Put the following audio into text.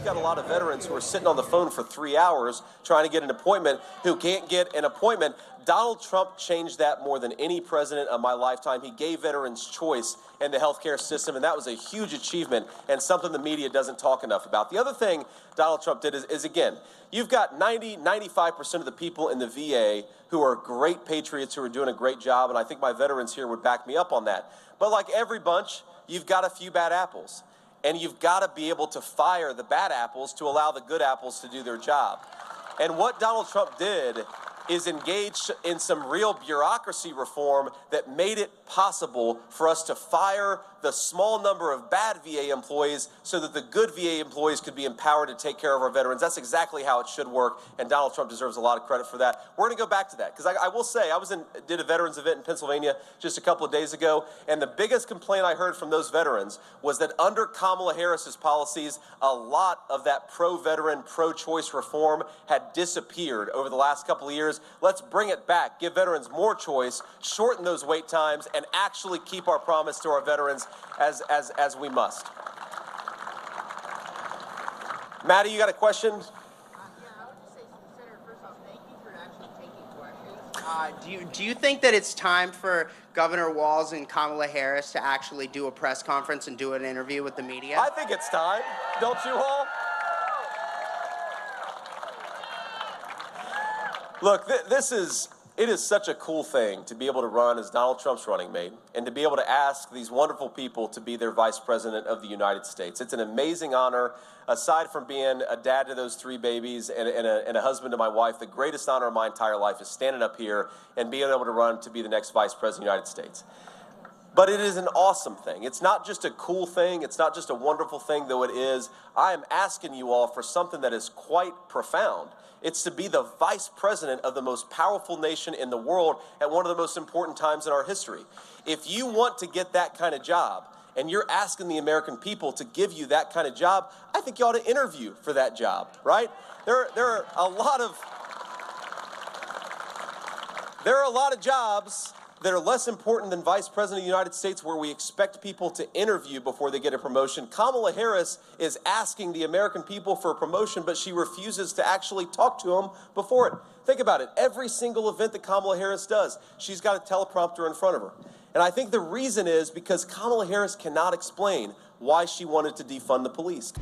you've got a lot of veterans who are sitting on the phone for 3 hours trying to get an appointment who can't get an appointment. Donald Trump changed that more than any president of my lifetime. He gave veterans choice in the healthcare system, and that was a huge achievement and something the media doesn't talk enough about. The other thing Donald Trump did is again, you've got 95% of the people in the VA who are great patriots who are doing a great job, and I think my veterans here would back me up on that. But like every bunch, you've got a few bad apples, and you've got to be able to fire the bad apples to allow the good apples to do their job. And what Donald Trump did is engaged in some real bureaucracy reform that made it possible for us to fire the small number of bad VA employees so that the good VA employees could be empowered to take care of our veterans. That's exactly how it should work, and Donald Trump deserves a lot of credit for that. We're going to go back to that, because I will say, did a veterans event in Pennsylvania just a couple of days ago, and the biggest complaint I heard from those veterans was that under Kamala Harris's policies, a lot of that pro-veteran, pro-choice reform had disappeared over the last couple of years. Let's bring it back, give veterans more choice, shorten those wait times, and actually keep our promise to our veterans as we must. Maddie, you got a question? Yeah, I would just say, Senator, first off, thank you for actually taking questions. Do you think that it's time for Governor Walz and Kamala Harris to actually do a press conference and do an interview with the media? I think it's time. Don't you all? Look, it is such a cool thing to be able to run as Donald Trump's running mate and to be able to ask these wonderful people to be their Vice President of the United States. It's an amazing honor. Aside from being a dad to those 3 babies and a husband to my wife, the greatest honor of my entire life is standing up here and being able to run to be the next Vice President of the United States. But it is an awesome thing. It's not just a cool thing. It's not just a wonderful thing, though it is. I am asking you all for something that is quite profound. It's to be the vice president of the most powerful nation in the world at one of the most important times in our history. If you want to get that kind of job, and you're asking the American people to give you that kind of job, I think you ought to interview for that job, right? There are a lot of jobs that are less important than Vice President of the United States where we expect people to interview before they get a promotion. Kamala Harris is asking the American people for a promotion, but she refuses to actually talk to them before it. Think about it. Every single event that Kamala Harris does, she's got a teleprompter in front of her. And I think the reason is because Kamala Harris cannot explain why she wanted to defund the police.